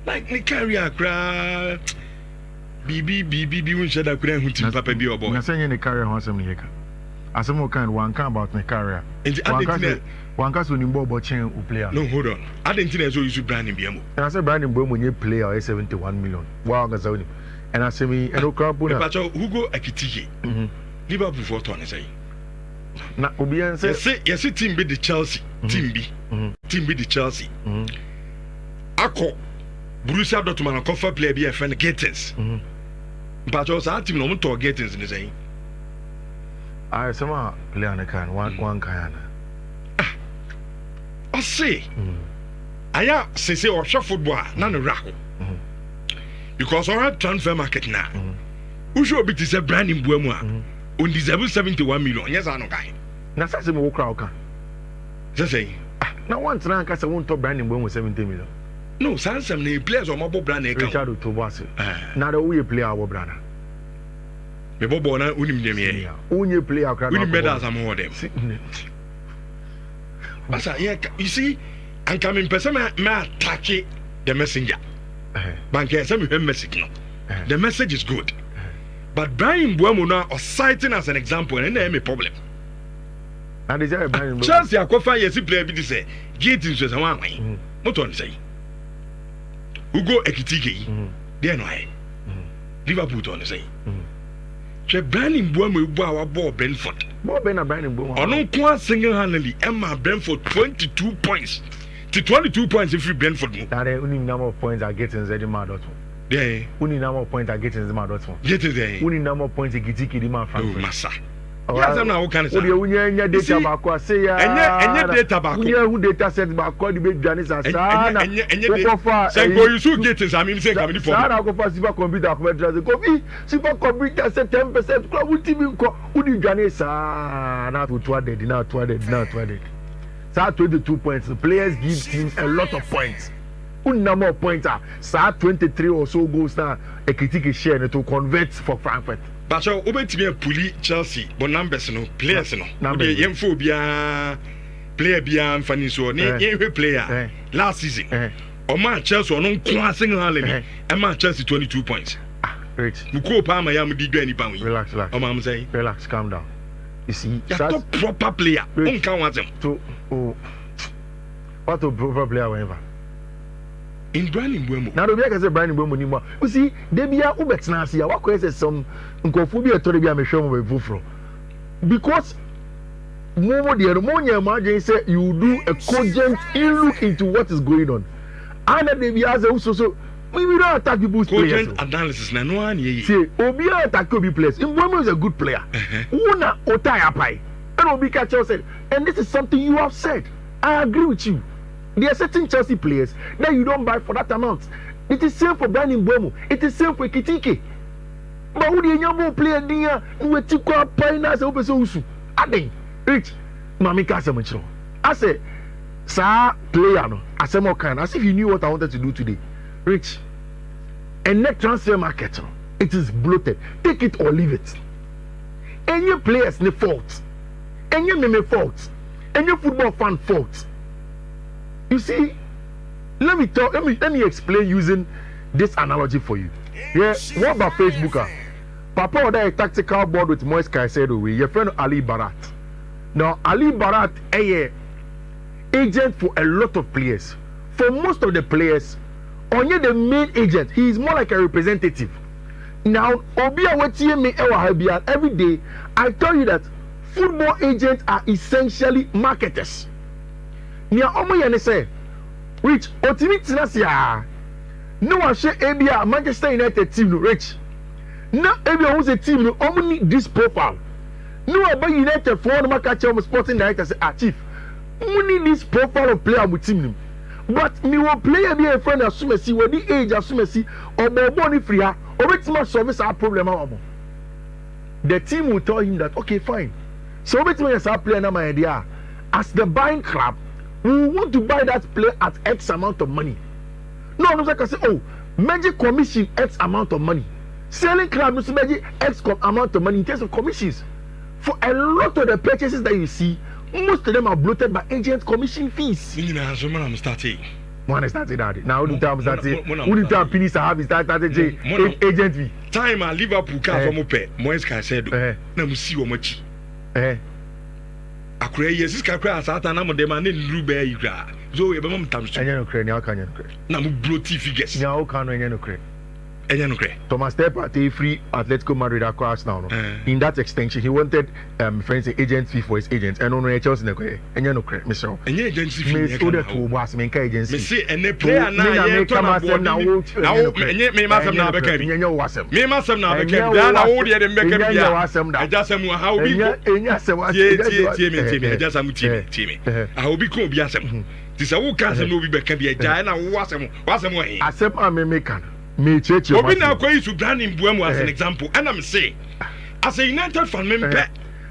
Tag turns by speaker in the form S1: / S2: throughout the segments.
S1: like the career cry. BB won't shed a crayon who tell Papa be your boy.
S2: I'm saying the career wants some here. As some kind one can about my career. One cast when you bought chain player.
S1: No, hold on. I didn't think so you should brand in Biamo.
S2: And I said Brandon Boom when you play or 71 million. Wow, Gazoni. And I say me, and Okapuna.
S1: But who go Akitiki? Liverpool for Tony say.
S2: Now, Obian says,
S1: yes, team be the Chelsea. Team be the Chelsea. Ako, Borussia Dortmund, Kofa player be a friend Gatens. But also, our team no to Gatens in the saying.
S2: I some play on the can, one can.
S1: I say, I say, or shop football, none of raffle. Because our transfer market now, who should be to say brand in Buemwa, on deserve 71 million. Yes, I know, guy.
S2: That's a more crowd.
S1: Just say,
S2: now once rank as I won't talk brand in Buemwa 70 million.
S1: No, some players or mobile brand.
S2: Richardo to Boss. Now the way play our brother.
S1: The Bobona, Unim Demia.
S2: Only play our crowd.
S1: We better some more them. You see, and coming person may attack the messenger. Banker, some of them message. The message is good. But Brian Buemona or citing as an example, and then a problem.
S2: And is there Brian
S1: Chelsea, I could find a player to say, get into someone way. What on say? Who go Ekitiki? Then why? Liverpool on the say. Brian Buemo bow ball Brentford.
S2: More Ben and Brian Buemo.
S1: On no single handedly, Emma Brentford 22 points. To 22 points if you Brentford.
S2: That the only number of points are getting the Madot.
S1: Yeah.
S2: Only number of points are getting the Madot.
S1: Get it there.
S2: Only number of points are getting the man from
S1: Massa. Yes, I'm now kind of
S2: data back. Say,
S1: and data back.
S2: Who data set back? Call the Janice and Sana.
S1: Say, go you should get it. I mean, say, I'm in for
S2: Sana go for super computer. Super computer said 10%. Club with TV. Who did Janice? Now to 200, now 200, now 200. So 22 points. The players give teams a lot of points. One number of points are 23 or so goals now. A critique share to convert for Frankfurt.
S1: But so over to me a pulley Chelsea, but numbers no players no. Young phobia player beyond funny so near player last season. Or man Chelsea or no classing hallelujah. And man Chelsea 22 points.
S2: Rich.
S1: Muko Palmer Yam did any pound.
S2: Relax.
S1: I'm saying.
S2: Relax, calm down. You see,
S1: that's a proper player. Don't count them.
S2: To what a proper player whatever.
S1: In Brandon Buemo.
S2: Now the way I say Brandon Buemo anymore. You see, they be a ubet na see. What question some nkophobia to be a show me vufro. Because more the ammonia imagine say you do a cogent look into what is going on. And they be as also we don't attack people's players.
S1: Cogent analysis na no one ye.
S2: See, Obi attack Obi players. Buemo is a good player. Una otaya pai. And Obi catch said, and this is something you have said. I agree with you. There are certain Chelsea players that you don't buy for that amount. It is same for Brandon Buemo. It is same for Kitike. But who the young player there? We take a pioneers over so usu. Aden, Rich, Mami Kasamucho. I say, sir, player no. I say more kind. As if you knew what I wanted to do today, Rich. And net transfer market, it is bloated. Take it or leave it. Any players ne fault. Any meme fault. Any football fan fault. You see, let me explain using this analogy for you. Yeah, what about Facebook? Papa ordered a tactical board with Moise Caicedo with your friend Ali Barat. Now, Ali Barat is agent for a lot of players. For most of the players, only the main agent, he is more like a representative. Now, every day, I tell you that football agents are essentially marketers. Nia omo yene say Rich otimi tinasia no wa hwe ebia Manchester United team no Rich na ebia who say team no omo need this profile no aba United for no maka che sporting director say chief we need this profile of player with team but me wo player be a friend asumesi we the age asumesi obo ni free ha obetima solve our problem amo the team will tell him that okay fine so obetima yes our player na my idea as the buying club we want to buy that player at X amount of money. No, I'm not say, oh, magic commission X amount of money. Selling club, no magic X amount of money in terms of commissions. For a lot of the purchases that you see, most of them are bloated by agent commission fees. One started that. Now wouldn't time Pini Sahabi started agent fee.
S1: Time at Liverpool can from Ope, Moeska said, Namusi Omochi. A cray, Siska Crass, Atanamo demanding Lube Igra. So a moment times to
S2: Ukraine, can you?
S1: Namu Broti figures.
S2: Now can Ukraine.
S1: Thomas
S2: Stepper take free Atletico Madrid across now. In that extension, he wanted friends agent fee for his agents and on Chelsea in the and you know, Mr.
S1: And agency fee.
S2: Miss Oda to was main agency.
S1: Me see and the player now. Now, me must have now become. Me must have now become. Then I would get him back. I just am how we go. Just am team. I will be cool. Biasem. This a woke as a movie back can be a giant. I was some way. I said, I'm a maker.
S2: Me church.
S1: Obi na going to brand in Buemo as an example, and I'm saying, as a United fan member,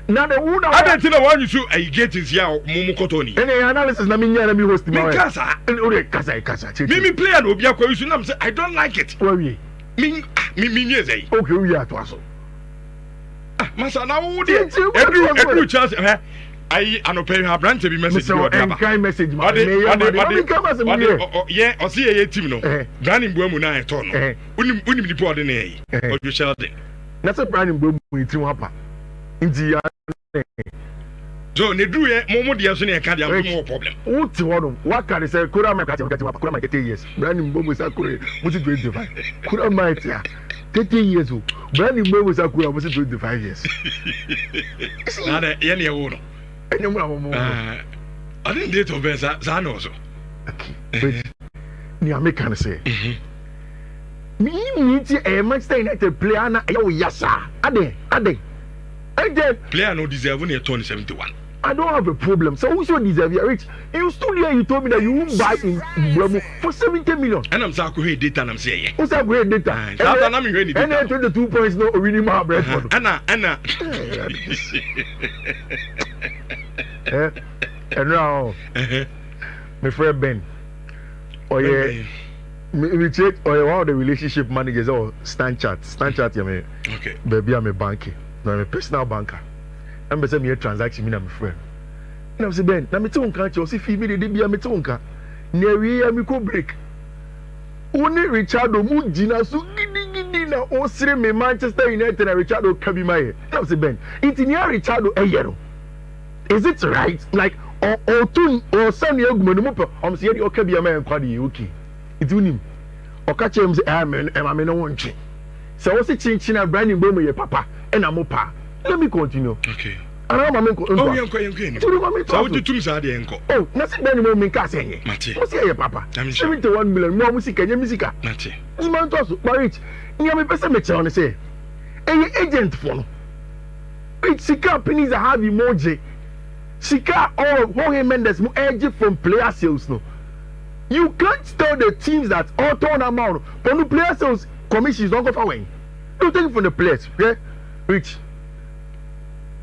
S2: now the one
S1: I don't know why you should get is here, Momo Cotoni.
S2: Any analysis, na me host me.
S1: Casa, me player will be a question. I'm saying I don't like it.
S2: Me, okay, we are to us.
S1: Masa now, every chance. I no pay her brand to be message you
S2: kind message
S1: yeah or see a team no brand in Buemu na eton no unim the board na yi or you shall then
S2: that's a brand in Buemu team hapa inti
S1: so ne do ye momo dia so na e ka dia no problem
S2: what one what can say kura ma ka kura ma 30 years brand in Buemu sa kura mo 25 kura ma tia 30 years old brand in Buemu sa kura mo 25 years
S1: na de ye ne wo no I didn't date of Zan also.
S2: Okay. Me can say. Me need a Manchester United player na yasa. Ade.
S1: Player no deserve near 2071.
S2: I don't have a problem. So who should deserve your rich? You stood here, you told me that you won't buy in Bremo for 70 million.
S1: And I'm saying great data and I'm saying.
S2: What's that great data?
S1: And I'm ready.
S2: And then 22 points no winning my bread.
S1: Anna.
S2: And now, my friend Ben, we check one of the relationship managers or stand chat, yeah, me.
S1: Okay.
S2: Baby, I'm a banker. I'm a personal banker. I'm a semi transaction, me and my friend. And I say Ben, na me tell unka Chelsea fee me dey be me tell unka. Newe ya me ko break. Only Richardo mu gina so gidi na o sire me Manchester United na Richardo kabi mai. I say Ben, it near Richardo eyero. Is it right? Like or tun or send you go no mo am say o kabi mai enkwade okay. It unim. O ka chem say amen e ma me no wonche. So o se chinchin na brand new bomo ye papa e na mo pa. Let me continue.
S1: Okay.
S2: And I'm a
S1: oh, yanko. So what do you say the yanko? Oh,
S2: nothing many more men can say. What's your papa? 71 million more music and musica.
S1: Mate.
S2: This man talks about it. You have a person me tell say. Any agent for. It's Sika companies that have emoji. Sika or Jorge Mendes mo edge from player sales no. You can't tell the teams that all turn amount. But no player sales commissions don't go for away. You take it from the players, okay? Rich.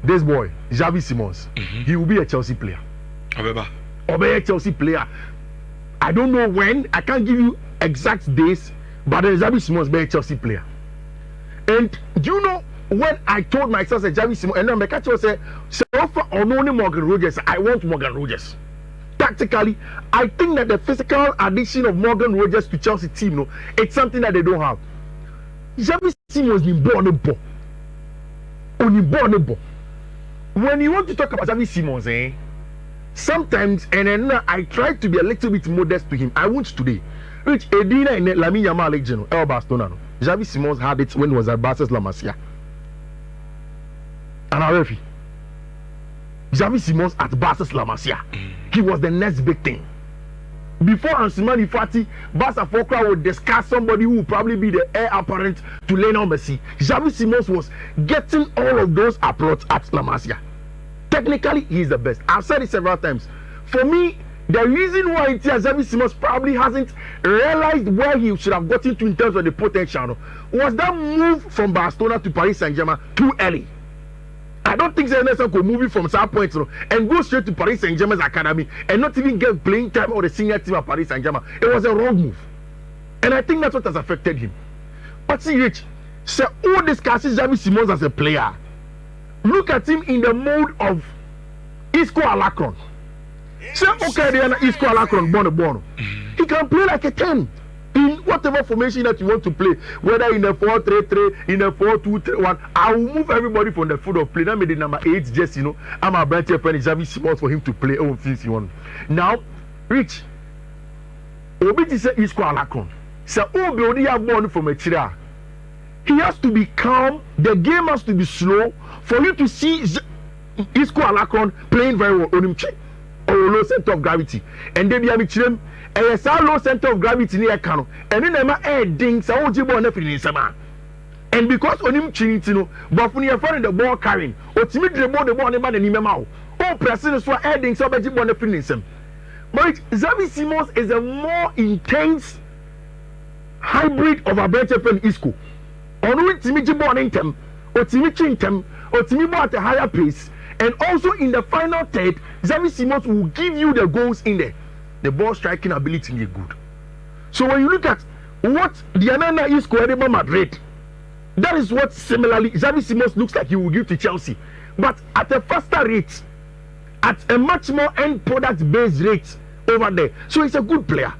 S2: This boy, Xavi Simons, he will be a Chelsea player. Obey a Chelsea player. I don't know when. I can't give you exact days, but Xavi Simons be a Chelsea player. And do you know when I told myself that Xavi Simons, and then my catcher said, "So offer on only Morgan Rogers. I want Morgan Rogers." Tactically, I think that the physical addition of Morgan Rogers to Chelsea team, no, it's something that they don't have. Xavi Simons is born a ball. Only born a ball. When you want to talk about Xavi Simons, sometimes, and then I try to be a little bit modest to him. I won't today. Which Edina and Lamine Yamal legend, El Barcelona. Xavi Simons had it when he was at Barca's La Masia. And I refer. Xavi Simons at Barca's La Masia. He was the next big thing. Before Ansimani Fati, Barca Fokra would discuss somebody who would probably be the heir apparent to Lionel Messi. Xavi Simons was getting all of those applause at La Masia. Technically, he is the best. I've said it several times. For me, the reason why Xavi Simons probably hasn't realized where he should have gotten to in terms of the potential was that move from Barcelona to Paris Saint-Germain too early. I don't think Nelson could move from South Point and go straight to Paris Saint-Germain's academy and not even get playing time or the senior team at Paris Saint-Germain. It was a wrong move. And I think that's what has affected him. But see, Rich, so all discusses Xavi Simons as a player. Look at him in the mode of Isco Alacron. Say, okay, they are Isco Alacron, born. He He can play like a 10 in whatever formation that you want to play, whether in a 4-3-3, in a 4-2-3-1. I will move everybody from the foot of play. That made the number 8 just, I'm a branch friend Xavi Simons for him to play all things you want. Now, Rich, Obi say Isco Alakron. So Obi only have one from a chira. He has to be calm. The game has to be slow for you to see Isco Alakron playing very well on him or low center of gravity. And then be chim. And yes, our low center of gravity near Kano. And then I'm adding so Jibo nothing in Sama. And because on him chinitino, but when you're finding the ball carrying, or timid the ball never in him out. Oh, pressing is for adding so much on the finism. But Xavi Simons is a more intense hybrid of a better friend Isco. On which Timmy Jibo in them, or Timmy Chintam, or Timmy at a higher pace. And also in the final third, Xavi Simons will give you the goals in there. The ball striking ability is good. So when you look at what the Anana is scoring by Madrid, that is what similarly Xavi Simons looks like he will give to Chelsea, but at a faster rate, at a much more end product based rate over there. So he's a good player.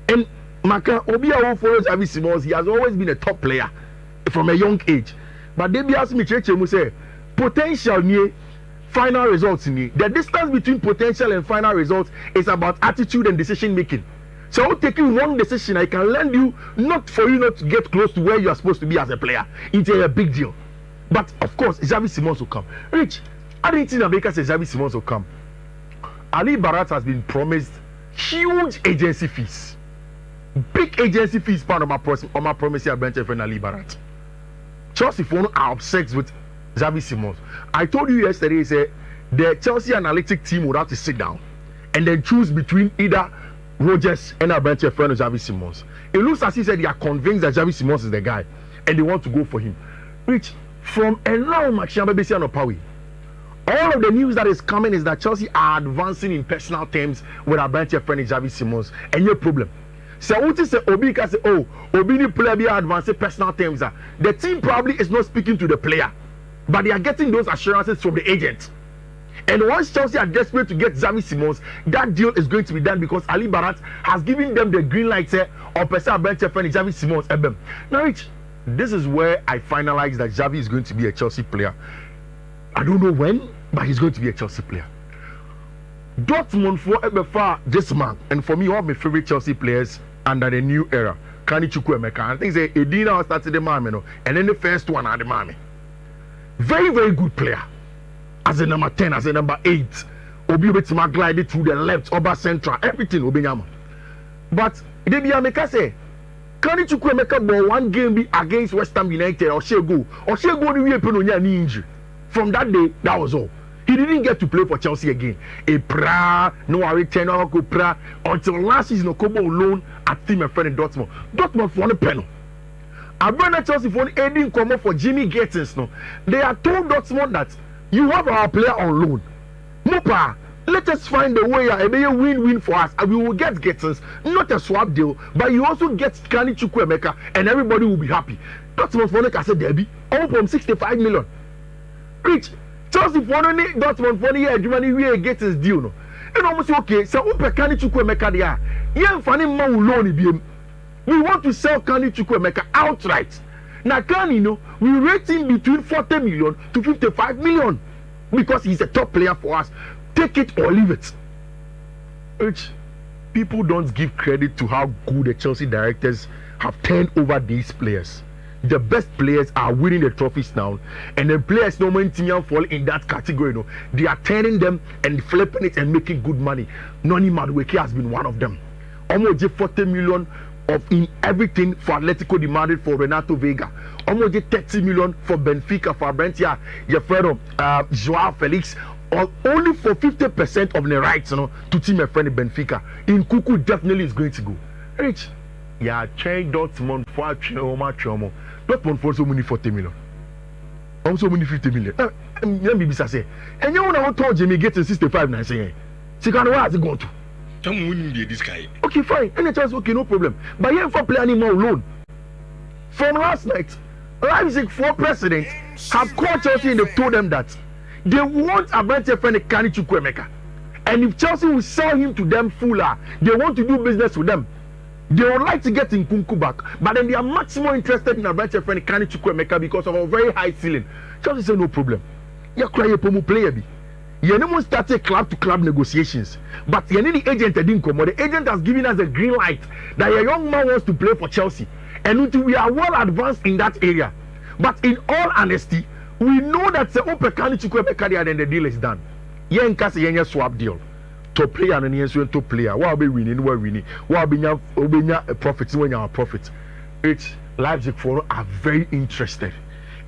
S2: And Maka Obia who follows Xavi Simons, he has always been a top player from a young age. But they be asking me, say potential near final results in the distance between potential and final results is about attitude and decision making. So taking wrong decision, I can lend you not for you not to get close to where you are supposed to be as a player. It's a big deal. But of course, Xavi Simons will come. Rich, I didn't think America says Xavi Simons will come. Ali Barat has been promised huge agency fees. Big agency fees part of my promise here, bench friend Ali Barat. Chelsea phone are obsessed with Xavi Simons. I told you yesterday, say the Chelsea analytic team would have to sit down and then choose between either Rodgers and our bench friend Xavi Simons. It looks as if they are convinced that Xavi Simons is the guy and they want to go for him. Which from a long all of the news that is coming is that Chelsea are advancing in personal terms with our bench friend Xavi Simons, and no problem. So what is the Obi can say, oh, Obi ni player be advancing personal terms. The team probably is not speaking to the player, but they are getting those assurances from the agent. And once Chelsea are desperate to get Xavi Simons, that deal is going to be done because Ali Barat has given them the green light or person bench friend Xavi Simons. Now, Rich, this is where I finalize that Xavi is going to be a Chelsea player. I don't know when, but he's going to be a Chelsea player. Dortmund for this man, and for me, one of my favorite Chelsea players under the new era, Kani Chukwuemeka. I think say Edina started the man, and then the first one at the man. Very, very good player. As a number 10, as a number 8, Obi Betima glided through the left, Oba Central, everything Obinyama. But Debiameka say, Kani Chukwuemeka ball one game be against West Ham United or Shego ni Penonia ni injury. From that day, that was all. He didn't get to play for Chelsea again. No return until last season, Okobo alone at team and friend in Dortmund. Dortmund for the penal. Abrana Chelsea for aiding come for Jimmy Gittins. No, they are told Dortmund that you have our player on loan. Mopa, let us find a way a win-win for us. And we will get Gittins, not a swap deal, but you also get Kani Chukwuemeka, and everybody will be happy. Dortmund for the said Debbie, all from 65 million. Rich, Chelsea for only Dortmund for the year, Germany we get his deal. No, and almost okay. So Upe Kani Chukwuemeka there. Yeah, funny man will loan him. We want to sell Kani Chukwuemeka outright. Now Kani, we rate him between 40 million to 55 million because he's a top player for us. Take it or leave it. Rich, people don't give credit to how good the Chelsea directors have turned over these players. The best players are winning the trophies now, and the players no man fall in that category. They are turning them and flipping it and making good money. Noni Madueke has been one of them. Almost 40 million of in everything for Atletico demanded for Renato Vega. Almost 30 million for Benfica for Bentia, Jeffero, Joao Felix. Only for 50% of the rights, to team a friend in Benfica. In Kuku definitely is going to go. Rich, yeah, change Dortmund for Chomo. Dortmund for so many 40 million. Also many 50 million. Let me be say. And you know told Jimmy getting 65 now saying. She can where has it gone to?
S1: Some winning this guy.
S2: Okay, fine. Any chance, okay, no problem. But you for play anymore alone. From last night, Leipzig 4 presidents have called Chelsea and they've told them that they want a branch friend Kani Chukwuemeka. And if Chelsea will sell him to them fuller, they want to do business with them. They would like to get Nkunku back, but then they are much more interested in Abrante friend Kani Chukwuemeka because of a very high ceiling. Chelsea say no problem. You cry a pomu player be. You know started club to club negotiations, but you need the agent didn't come. The agent has given us a green light that a young man wants to play for Chelsea, and we are well advanced in that area. But in all honesty, we know that the Ope Kani Chukwuemeka and the deal is done. Yen kase yen swap deal. Top player and yen so top player. What be winning? What winning? What be nya profits when you are profit? It's Leipzig for are very interested.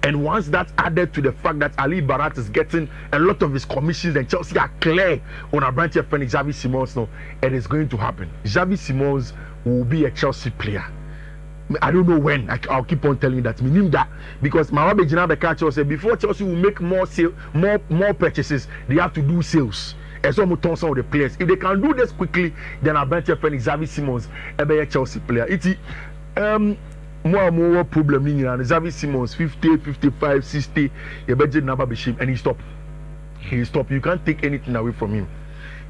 S2: And once that's added to the fact that Ali Barat is getting a lot of his commissions and Chelsea are clear on a branch of Xavi Simons now, it is going to happen. Xavi Simons will be a Chelsea player. I don't know when. I'll keep on telling you that. Meaning that because Mawabe Jinabeka Chelsea before Chelsea will make more purchases, they have to do sales. And some of the players. If they can do this quickly, then a branch of Xavi Simons be a Chelsea player. It's more problem in Xavi Simons 50, 55, 60 your budget never be cheap and he stopped. You can't take anything away from him.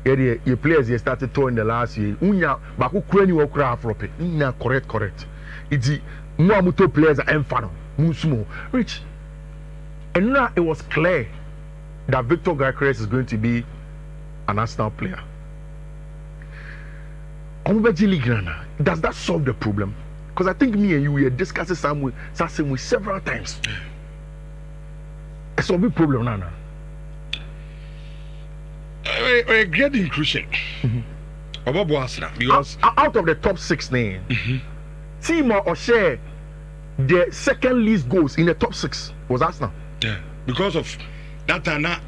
S2: Your players he started to in the last year unya baku kura ni wo kura afrope na correct it's more muto players are enfano musumo rich and now it was clear that Victor Gyökeres is going to be an Arsenal player. Does that solve the problem? Because I think me and you were discussing something with several times. It's a big problem, Nana.
S1: A great inclusion. Because
S2: out of the top 6 names, Timo or share the second least goals in the top 6 was Arsenal.
S1: Yeah, because of that. Now,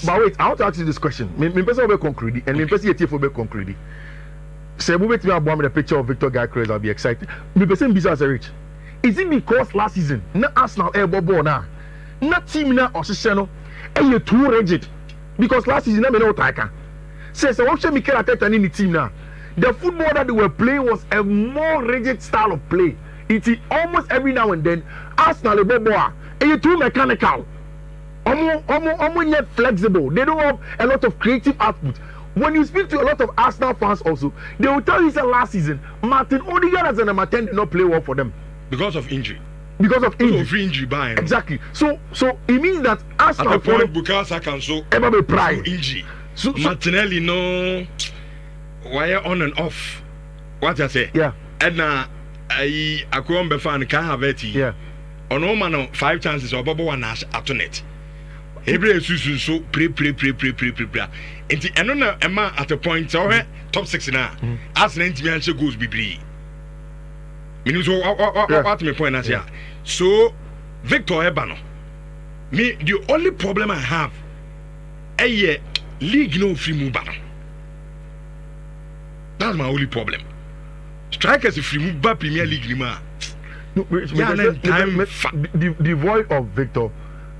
S1: but
S2: wait, I want to ask you this question. Me person will be concrete, and me person yet for be concrete. Say we wait me about the picture of Victor Gyökeres, I'll be excited. Me person business rich. Is it because last season na Arsenal ball na team na Osishano you too rigid? Because last season na me no taika. Say so what Mikel Arteta in the team now. The football that they were playing was a more rigid style of play. It's almost every now and then Arsenal ball you too mechanical. Almost yet flexible. They don't have a lot of creative output. When you speak to a lot of Arsenal fans also, they will tell you that last season, Martin Odegaard as an number 10 did not play well for them.
S1: Because of injury.
S2: Free injury buying. Exactly. So it means that Arsenal
S1: at the point Bukasa can so
S2: ever be pride.
S1: Injury. So Martinelli no wire on and off. What I say?
S2: Yeah.
S1: And now I Akwombe fan can have it.
S2: Yeah.
S1: On all man 5 chances or Bobo one at net. Every so pre. And the another Emma at a point top 6 now. As an engineer goes be. What my point is here. So Victor Ebano. Me the only problem I have a league no free move banner. That's my only problem. Strikers free move back Premier League lima.
S2: No, devoid of Victor.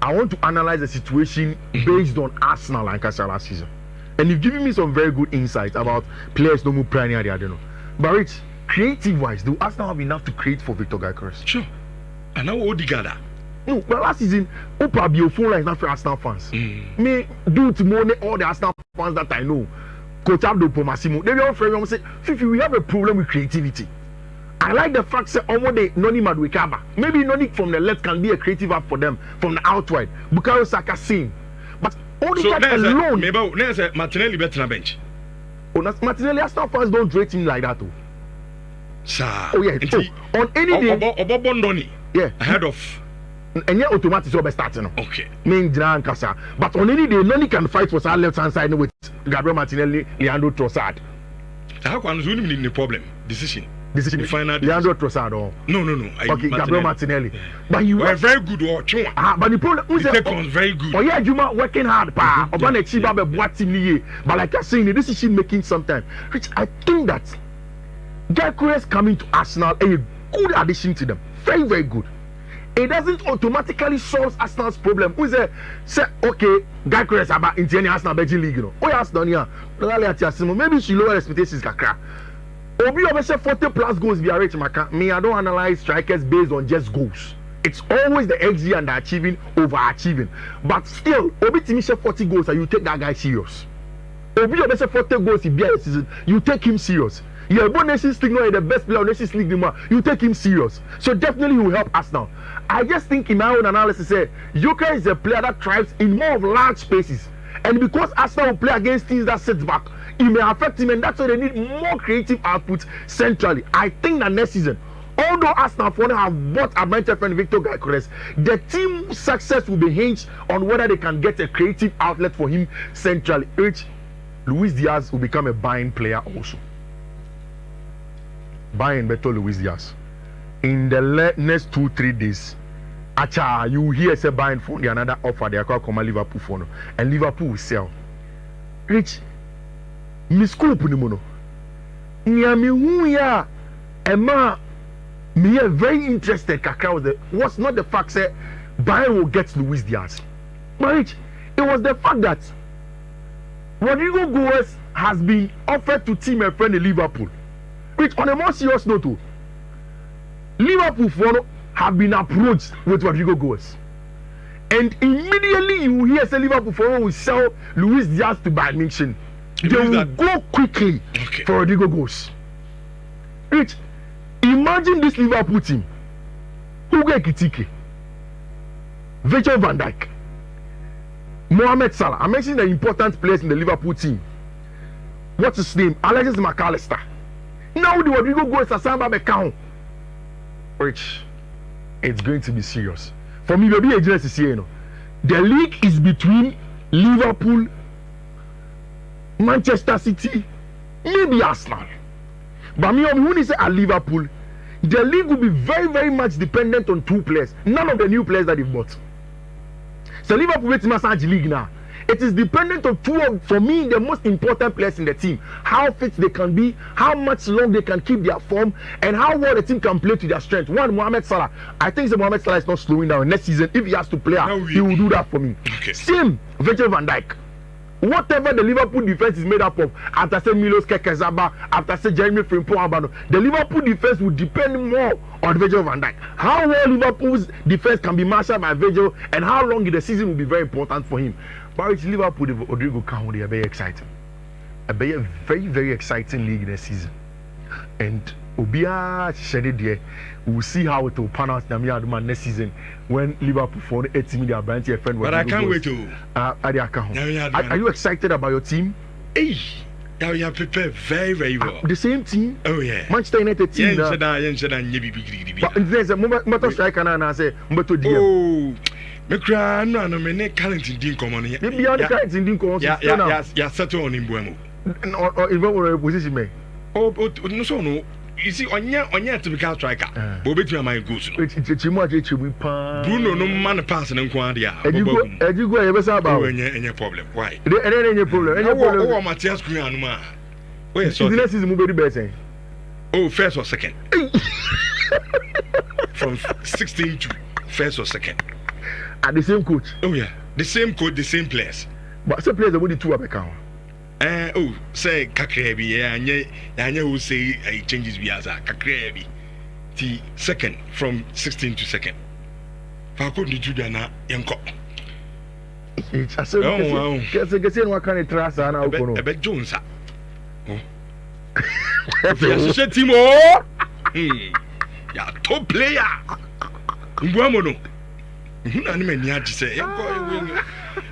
S2: I want to analyze the situation based on Arsenal and Castle last season. And you've given me some very good insights about players no move primary, I don't know. But Rich, creative wise, do Arsenal have enough to create for Victor Gyökeres?
S1: Sure. And now Odegaard.
S2: No, but last season, Opa Biophone is not for Arsenal fans. Me do to money all the Arsenal fans that I know. Coach Abdo Pomasimo, they be all friends say, Fifi, we have a problem with creativity. I like the fact that almost Noni Maduekaba. Maybe Noni from the left can be a creative app for them from the outside. Bukayo Saka same. But Odegaard alone.
S1: Maybe there's a Martinelli better than bench.
S2: Martinelli, Arsenal fans don't rate him like that too.
S1: Sir.
S2: Oh yeah. On any day.
S1: Obobondoni.
S2: Yeah.
S1: Ahead of.
S2: And yet automatic is starting.
S1: Okay.
S2: Main Jan Kasa. But on any day, Noni can fight for our left hand side with Gabriel Martinelli, Leandro Trossard.
S1: How can you need the problem? Decision
S2: final Leandro Trossard or
S1: no
S2: okay Gabriel Martinelli but you
S1: were very good or
S2: but the problem is
S1: that very good.
S2: Oh yeah, Juma working hard pa Oba na chiba be boating niye but like I saying the decision making sometimes which I think that Gyökeres coming to Arsenal a good addition to them, very good. It doesn't automatically solve Arsenal's problem. Who say okay Gyökeres about into any Arsenal Belgian league, you know. Oh yes done here maybe she lower expectations kakra. Obi obese 40 plus goals be rate maka. Me, I don't analyze strikers based on just goals. It's always the XG and the achieving overachieving. But still, Obi Timisha 40 goals and you take that guy serious. Obi obese 40 goals in the season, you take him serious. Yeah, but Nations League not the best player of Nations League anymore. You take him serious. So definitely he will help us now. I just think in my own analysis, Joker is a player that thrives in more of large spaces. And because Arsenal will play against teams that sit back, it may affect him, and that's why they need more creative output centrally. I think that next season, although Arsenal have bought a mentor friend Victor Gyökeres, the team's success will be hinged on whether they can get a creative outlet for him centrally. Which Luis Diaz will become a buying player also. Buying better Luis Diaz. In the next 2-3 days, acha, you hear say buying for the another offer they are called Liverpool for no, and Liverpool will sell. Rich, me scoop ni mono. Nyami hu ya Emma me very interested kakra was not the fact that Bayern will get Luis Diaz. But Rich, it was the fact that Rodryo Goes has been offered to team a friend in Liverpool. Which on a more serious note, Liverpool have been approached with Rodryo Goes. And immediately you hear say Liverpool will sell Luis Diaz to Bayern Munich. They will go quickly for Rodryo Goes. Rich, imagine this Liverpool team. Hugo Ekitike, Virgil van Dijk, Mohamed Salah. I mentioned the important players in the Liverpool team. What's his name? Alexis McAllister. Now the Rodryo Goes Asamba Bekao. Rich, it's going to be serious. For me, maybe agency is here. The league is between Liverpool, Manchester City, maybe Arsenal. But me, when you say at Liverpool, the league will be very, very much dependent on two players. None of the new players that they've bought. So Liverpool wait massage league now. It is dependent on two of, for me, the most important players in the team. How fit they can be, how much long they can keep their form, and how well the team can play to their strength. One, Mohamed Salah. I think Mohamed Salah is not slowing down. Next season, if he has to play, he will do that for me. Okay. Same, Virgil van Dijk. Whatever the Liverpool defense is made up of, after say Milos Kekezaba, after say Jeremy Frimpong, the Liverpool defense will depend more on Virgil van Dijk. How well Liverpool's defense can be mastered by Virgil, and how long in the season will be very important for him. But it's Liverpool, Rodryo Kahun, they are very exciting. A very, very exciting league this season. And Obia Shedid, we'll see how it will pan out next season when Liverpool for 80 million branch your friend.
S1: But I can't wait to.
S2: Are you excited about your team?
S1: Hey, you have prepared very, very well.
S2: The same team?
S1: Oh, yeah.
S2: Manchester United team.
S1: But
S2: there's a moment strike and I say,
S1: oh. Mekra no no me ne current din komo no.
S2: Maybe on the current din komo.
S1: Ya settle on Mbuemu.
S2: Or even position me.
S1: Oh, no so no. You see onya typical striker. But between my goals no. Bruno no man pass na nko ade a.
S2: Ejigo e be say about.
S1: Any problem. Why?
S2: Any problem.
S1: Oh, Matthias Cunha no ma. Where so?
S2: The next season mo be better.
S1: Oh, first or second. From 16 to first or second.
S2: At the same coach.
S1: Oh yeah, the same coach, the same players.
S2: But some players are only two abeka.
S1: Oh, say Kakrebi, yeah, who say changes be as a Kakrebi. The second from 16 to second. Falco di Juliana Yanko.
S2: I said, oh, guess what kind of trust and I'll go.
S1: A bit Jones. Oh, yes, Timo. Yeah, top player. Guamono. I mean, say, I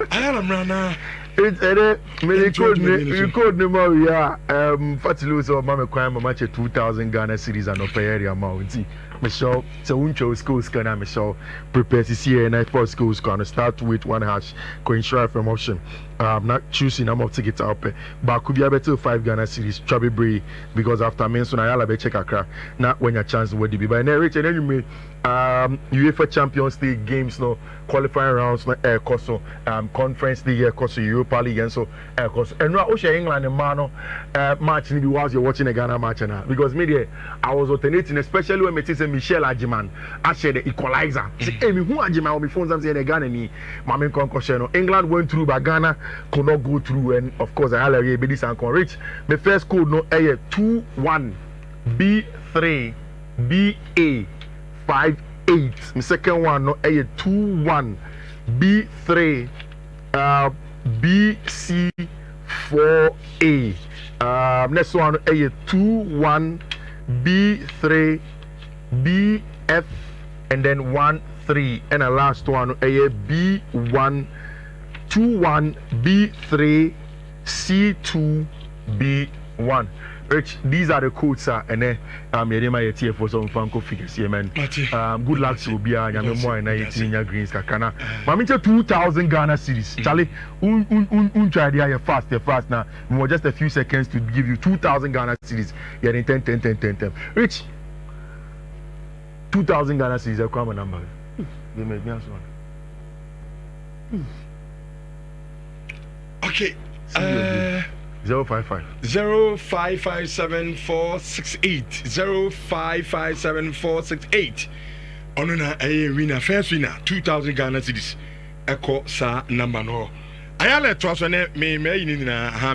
S1: am runner.
S2: It's a record number. Yeah, Fatilu so Mama Kwame match 2,000 Ghana series and upper area amount. Michelle, so Uncho schools can I Michelle prepare to see and I for schools can start with one hash coin share from option. I'm not choosing I'm of ticket up, but could be a better 5 Ghana series Chubby Bray because after mention I'll be check a not when your chance would be by narrate and anyway. UEFA Champions League games no qualifying rounds no air course Conference League air course Europa League and so air course and now England and Mano match maybe whilst you're watching a Ghana match now because media I was alternating especially when me say Michel Ajiman I share the equalizer say hey me who Ajiman will be phones I'm saying the Ghana ni my main concussion England went through but Ghana could not go through and of course I had be this and can reach my first code no air 2-1 B3 BA 5-8. My second one no a 2-1 B3 BC 4A Next one, a 2-1 B3 BF and then 1-3, and the last one, a B1 2-1 B3 C2 B1. Rich, these are the codes, and then my for some Franco figures here, man. Good luck to be a young more and 18 greens. Kakana. Mamita 2,000 Ghana series. Charlie, try the fast now. More just a few seconds to give you 2,000 Ghana series. You're in 10. Rich, 2,000 Ghana series. A common number. They made me ask one.
S1: Okay.
S2: 055
S1: 0557468 0557468 ono na winner first winner 2,000 Ghana cedis echo sa number no ayale to so ne me ni na